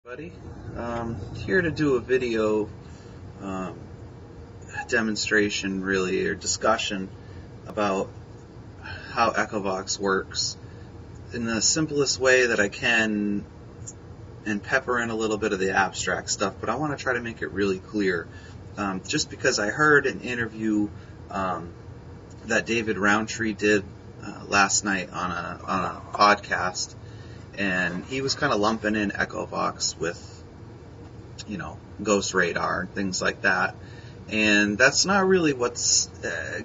Buddy, here to do a video um, demonstration, really, or discussion about how EchoVox works in the simplest way that I can, and pepper in a little bit of the abstract stuff. But I want to try to make it really clear, just because I heard an interview that David Roundtree did last night on a podcast. And he was kind of lumping in EchoVox with, ghost radar and things like that. And that's not really what's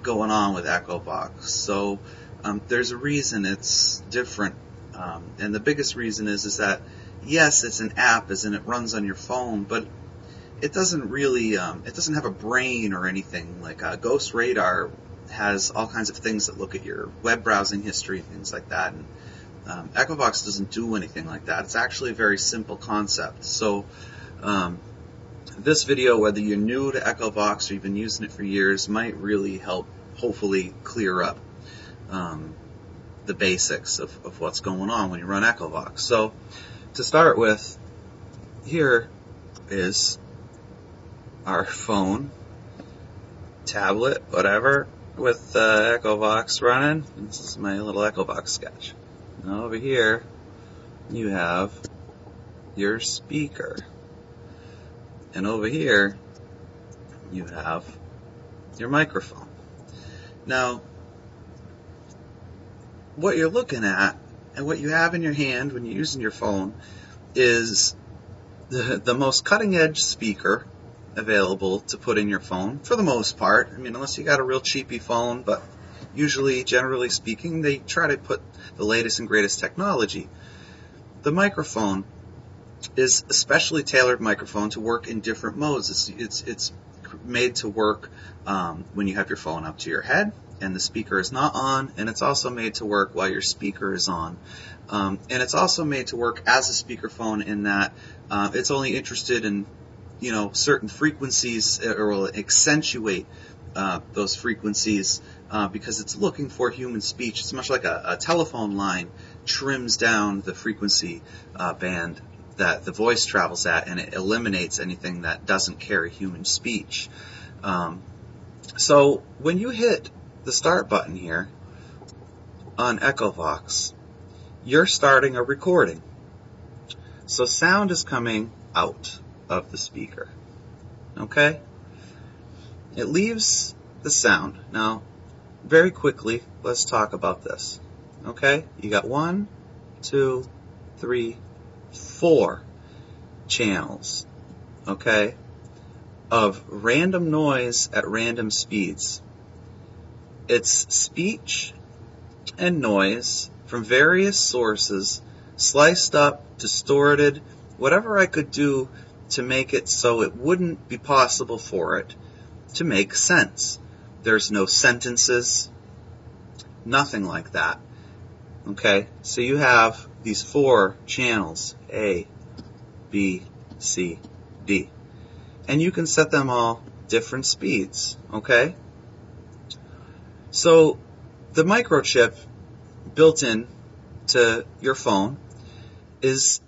going on with EchoVox. So there's a reason it's different. And the biggest reason is that, yes, it's an app, as in it runs on your phone, but it doesn't really, it doesn't have a brain or anything. Like Ghost Radar has all kinds of things that look at your web browsing history and things like that. And EchoVox doesn't do anything like that. It's actually a very simple concept. So this video, whether you're new to EchoVox or you've been using it for years, might really help, hopefully, clear up the basics of what's going on when you run EchoVox. So to start with, here is our phone, tablet, whatever, with EchoVox running. This is my little EchoVox sketch. Now over here, you have your speaker. And over here, you have your microphone. Now, what you're looking at and what you have in your hand when you're using your phone is the most cutting-edge speaker available to put in your phone, for the most part. I mean, unless you got a real cheapy phone, but usually, generally speaking, they try to put the latest and greatest technology. The microphone is a specially tailored microphone to work in different modes. It's made to work when you have your phone up to your head and the speaker is not on, and it's also made to work while your speaker is on. And it's also made to work as a speakerphone in that it's only interested in certain frequencies, or will accentuate those frequencies because it's looking for human speech. It's much like a telephone line trims down the frequency band that the voice travels at, and it eliminates anything that doesn't carry human speech. So when you hit the start button here on EchoVox, you're starting a recording. So sound is coming out of the speaker. Okay? It leaves the sound. Now, very quickly, let's talk about this. Okay? You got 1, 2, 3, 4 channels, okay, of random noise at random speeds. It's speech and noise from various sources, sliced up, distorted, whatever I could do to make it so it wouldn't be possible for it to make sense. There's no sentences, nothing like that. Okay, so you have these 4 channels, A, B, C, D. And you can set them all different speeds, okay? So the microchip built in to your phone is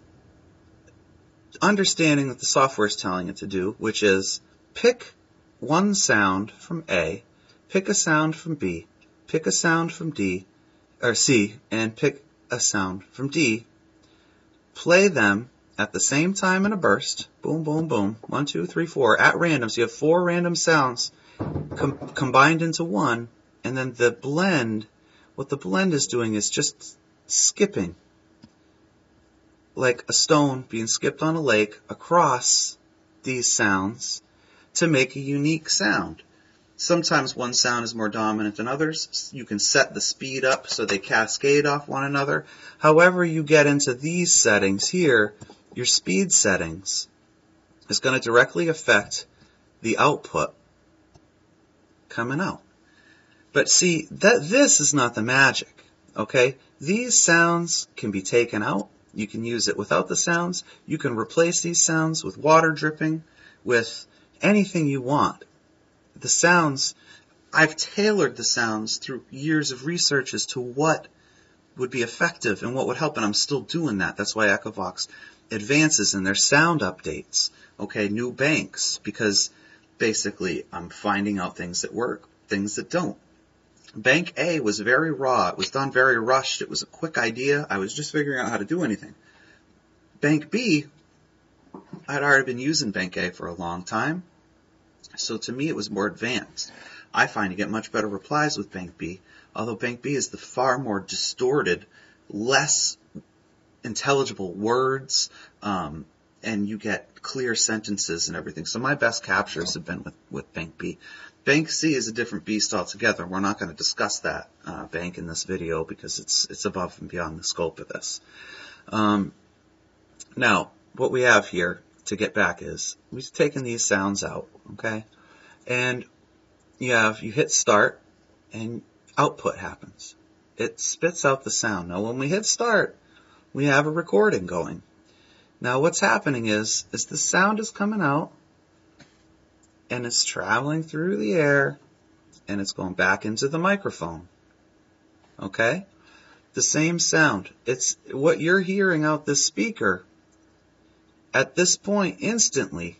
understanding that the software is telling it to do, which is pick one sound from A, pick a sound from B, pick a sound from D, or C, and pick a sound from D, play them at the same time in a burst, boom, boom, boom, 1, 2, 3, 4, at random. So you have 4 random sounds combined into one, and then the blend, what the blend is doing is just skipping, like a stone being skipped on a lake, across these sounds to make a unique sound. Sometimes one sound is more dominant than others. You can set the speed up so they cascade off one another. However you get into these settings here, your speed settings is going to directly affect the output coming out. But see, this is not the magic, okay? These sounds can be taken out. You can use it without the sounds. You can replace these sounds with water dripping, with anything you want. The sounds, I've tailored the sounds through years of research as to what would be effective and what would help, and I'm still doing that. That's why EchoVox advances in their sound updates, okay, new banks, because basically I'm finding out things that work, things that don't. Bank A was very raw. It was done very rushed. It was a quick idea. I was just figuring out how to do anything. Bank B, I'd already been using Bank A for a long time, so to me it was more advanced. I find you get much better replies with Bank B, although Bank B is the far more distorted, less intelligible words, and you get clear sentences and everything. So my best captures have been with Bank B. Bank C is a different beast altogether. We're not going to discuss that bank in this video because it's above and beyond the scope of this. Now, what we have here to get back is we've taken these sounds out, okay? And you hit start and output happens. It spits out the sound. Now, when we hit start, we have a recording going. Now, what's happening is the sound is coming out, and it's traveling through the air, and it's going back into the microphone. Okay? The same sound. It's what you're hearing out this speaker at this point instantly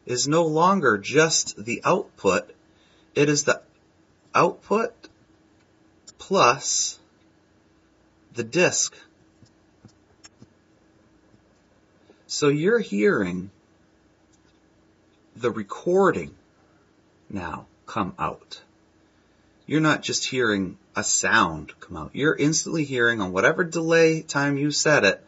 is no longer just the output. It is the output plus the disc. So you're hearing the recording now come out. You're not just hearing a sound come out. You're instantly hearing, on whatever delay time you set it,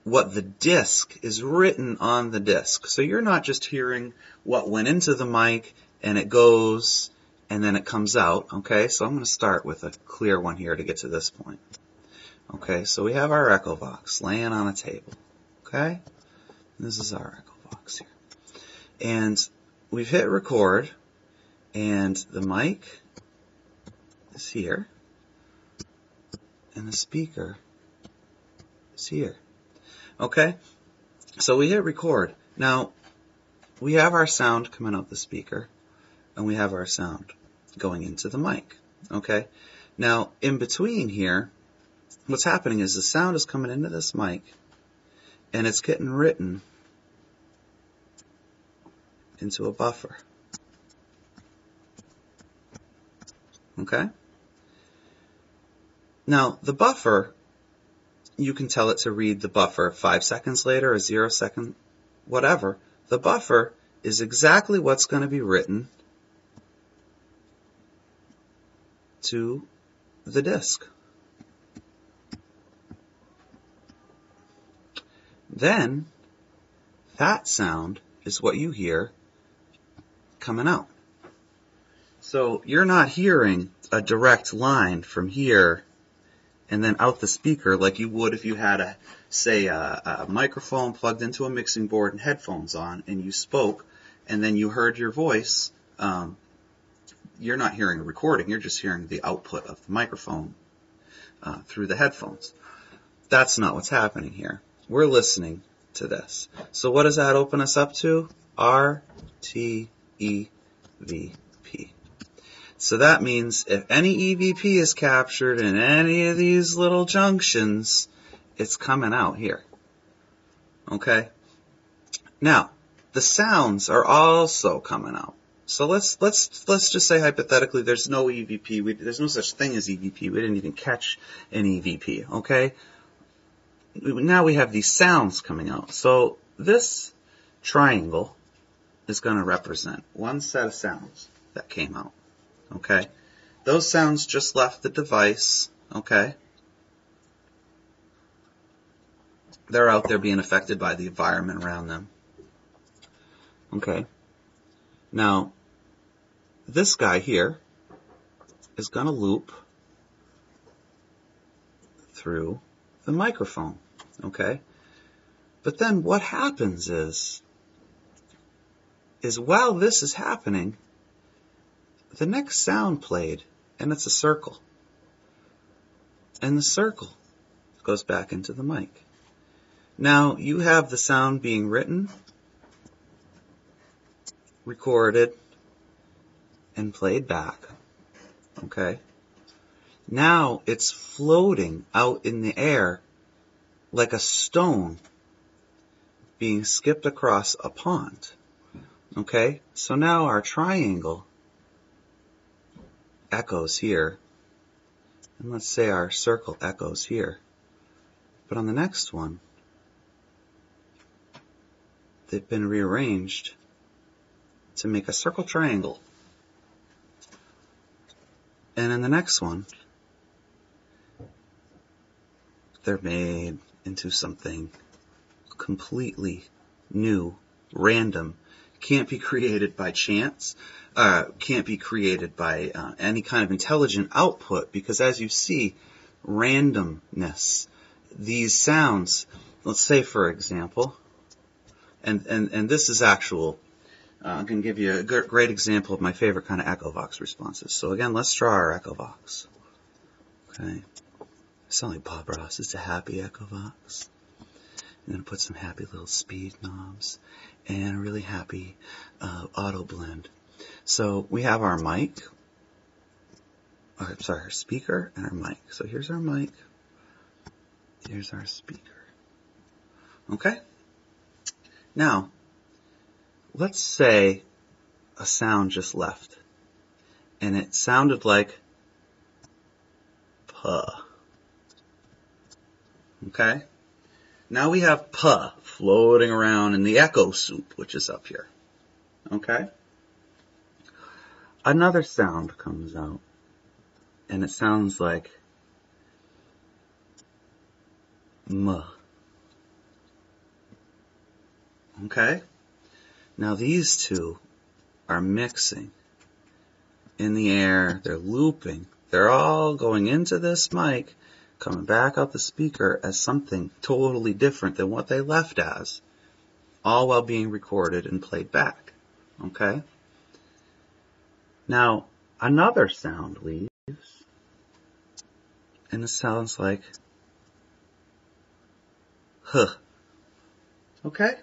what the disc is written on the disc. So you're not just hearing what went into the mic and it goes and then it comes out. Okay, so I'm going to start with a clear one here to get to this point. Okay, so we have our EchoVox laying on a table. Okay, this is our EchoVox here. And we've hit record, and the mic is here, and the speaker is here. Okay? So we hit record. Now, we have our sound coming out the speaker, and we have our sound going into the mic. Okay? Now, in between here, what's happening is the sound is coming into this mic, and it's getting written into a buffer. Okay? Now, the buffer, you can tell it to read the buffer 5 seconds later or 0 second, whatever. The buffer is exactly what's going to be written to the disk. Then, that sound is what you hear coming out. So you're not hearing a direct line from here and then out the speaker like you would if you had a microphone plugged into a mixing board and headphones on and you spoke and then you heard your voice. You're not hearing a recording, you're just hearing the output of the microphone through the headphones. That's not what's happening here. We're listening to this. So what does that open us up to? RTEVP. So that means if any EVP is captured in any of these little junctions, it's coming out here. Okay? Now, the sounds are also coming out. So let's just say hypothetically there's no EVP. There's no such thing as EVP. We didn't even catch an EVP. Okay? Now we have these sounds coming out. So this triangle is going to represent one set of sounds that came out. Okay? Those sounds just left the device. Okay? They're out there being affected by the environment around them. Okay? Now, this guy here is going to loop through the microphone. Okay? But then what happens is while this is happening, the next sound played, and it's a circle. And the circle goes back into the mic. Now, you have the sound being written, recorded, and played back. Okay? Now it's floating out in the air like a stone being skipped across a pond. Okay, so now our triangle echoes here, and let's say our circle echoes here. But on the next one, they've been rearranged to make a circle triangle. And in the next one, they're made into something completely new, random, can't be created by chance, can't be created by any kind of intelligent output, because as you see, randomness, these sounds, let's say for example, and this is actual, I'm going to give you a great example of my favorite kind of EchoVox responses. So again, let's draw our EchoVox. Okay. I sound like Bob Ross. It's a happy EchoVox. I'm going to put some happy little speed knobs and a really happy auto blend. So we have our mic, our speaker and our mic. So here's our mic. Here's our speaker. Okay? Now, let's say a sound just left, and it sounded like puh. Okay? Now we have puh floating around in the echo soup, which is up here. Okay? Another sound comes out, and it sounds like muh. Okay? Now these two are mixing in the air, they're looping, they're all going into this mic, coming back out the speaker as something totally different than what they left as, all while being recorded and played back. Okay? Now, another sound leaves, and it sounds like huh. Okay?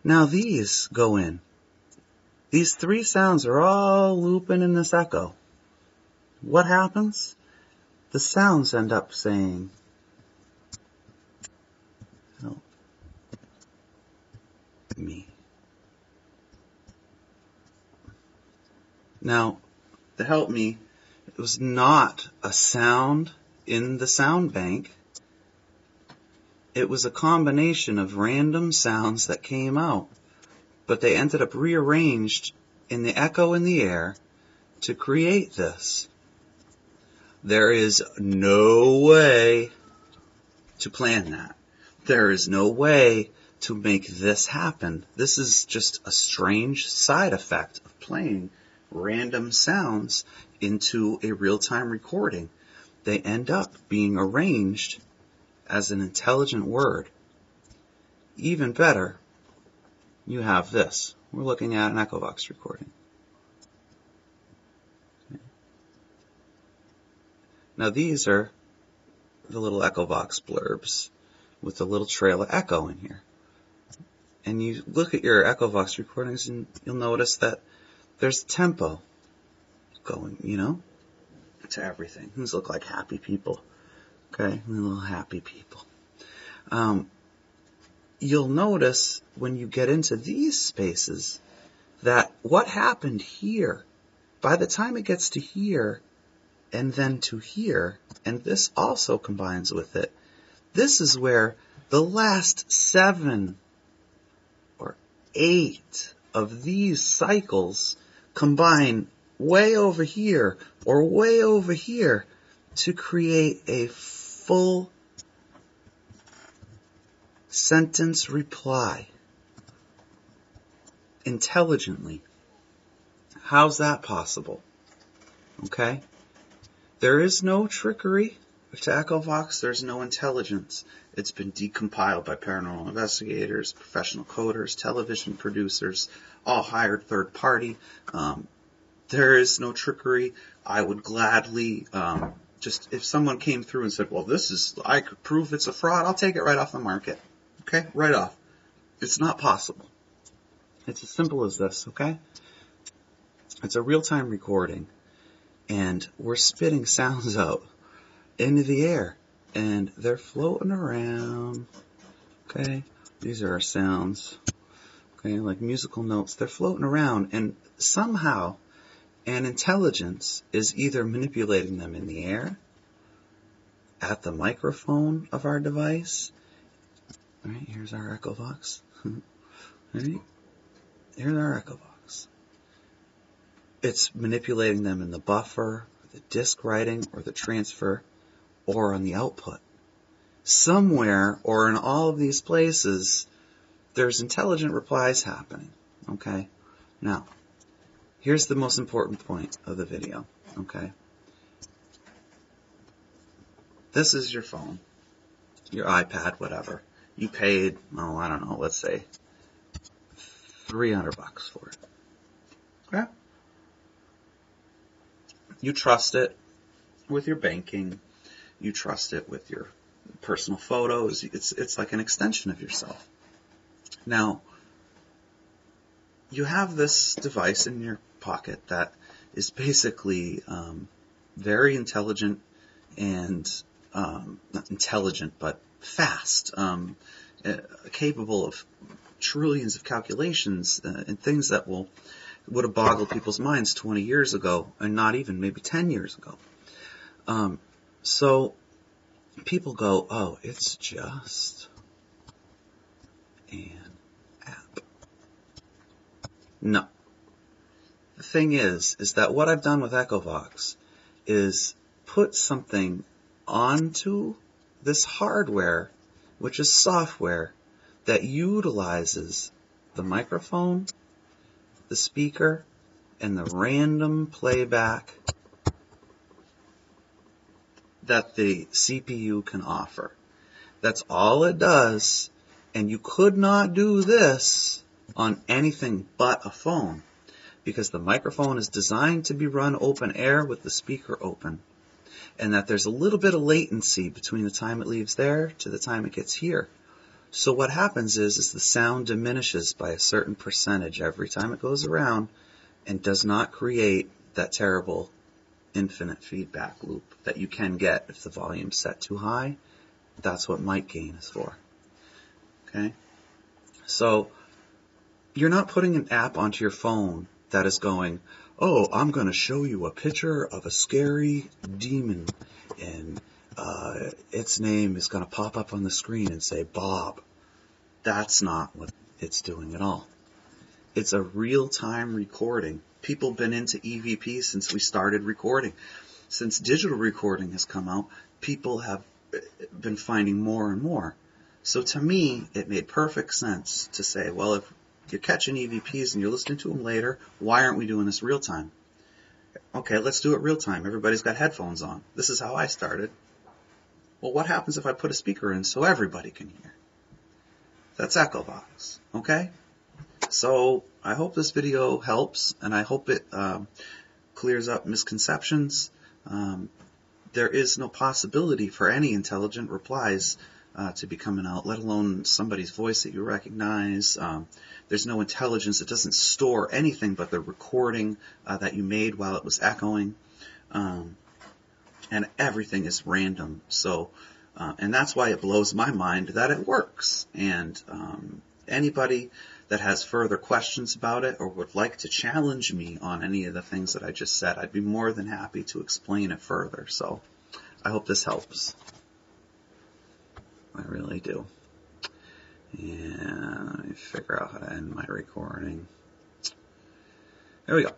Now these go in. These three sounds are all looping in this echo. What happens? The sounds end up saying, help me. Now, the help me, it was not a sound in the sound bank. It was a combination of random sounds that came out, but they ended up rearranged in the echo in the air to create this. There is no way to plan that. There is no way to make this happen. This is just a strange side effect of playing random sounds into a real-time recording. They end up being arranged as an intelligent word. Even better, you have this. We're looking at an EchoVox recording. Okay. Now these are the little EchoVox blurbs with a little trail of echo in here. And you look at your EchoVox recordings and you'll notice that there's tempo going, to everything. These look like happy people. Okay, little happy people. You'll notice when you get into these spaces that what happened here, by the time it gets to here and then to here, and this also combines with it, this is where the last 7 or 8 of these cycles combine way over here or way over here to create a full sentence reply intelligently. How's that possible? Okay? There is no trickery to EchoVox. There's no intelligence. It's been decompiled by paranormal investigators, professional coders, television producers, all hired third party. There is no trickery. I would gladly just if someone came through and said, well, I could prove it's a fraud, I'll take it right off the market. Okay? Right off. It's not possible. It's as simple as this, okay? It's a real-time recording, and we're spitting sounds out into the air, and they're floating around, okay? These are our sounds. Okay, like musical notes. They're floating around, and somehow an intelligence is either manipulating them in the air, at the microphone of our device. All right, here's our EchoVox. All right, here's our EchoVox. It's manipulating them in the buffer, the disk writing, or the transfer, or on the output. Somewhere, or in all of these places, there's intelligent replies happening. Okay? Now, here's the most important point of the video. Okay? This is your phone, your iPad, whatever. You paid, oh, I don't know, let's say $300 for it. Okay? You trust it with your banking. You trust it with your personal photos. It's like an extension of yourself. Now, you have this device in your pocket that is basically very intelligent and not intelligent, but fast, capable of trillions of calculations and things that would have boggled people's minds 20 years ago, and not even maybe 10 years ago. So people go, oh, it's just an app. No. The thing is that what I've done with EchoVox is put something onto this hardware, which is software, that utilizes the microphone, the speaker, and the random playback that the CPU can offer. That's all it does, and you could not do this on anything but a phone, because the microphone is designed to be run open air with the speaker open, and that there's a little bit of latency between the time it leaves there to the time it gets here. So what happens is the sound diminishes by a certain percentage every time it goes around, and does not create that terrible infinite feedback loop that you can get if the volume's set too high. That's what mic gain is for. Okay? So you're not putting an app onto your phone that is going, oh, I'm going to show you a picture of a scary demon, and its name is going to pop up on the screen and say Bob. That's not what it's doing at all. It's a real-time recording. People have been into EVP since we started recording. Since digital recording has come out, people have been finding more and more. So to me, it made perfect sense to say, well, if you're catching EVPs and you're listening to them later, why aren't we doing this real time? Okay, let's do it real time. Everybody's got headphones on. This is how I started. Well, what happens if I put a speaker in so everybody can hear? That's EchoVox, okay? So I hope this video helps, and I hope it clears up misconceptions. There is no possibility for any intelligent replies to be coming out, let alone somebody's voice that you recognize. There's no intelligence. It doesn't store anything but the recording that you made while it was echoing. And everything is random. So, and that's why it blows my mind that it works. And anybody that has further questions about it or would like to challenge me on any of the things that I just said, I'd be more than happy to explain it further. So I hope this helps. I really do. And let me figure out how to end my recording. There we go.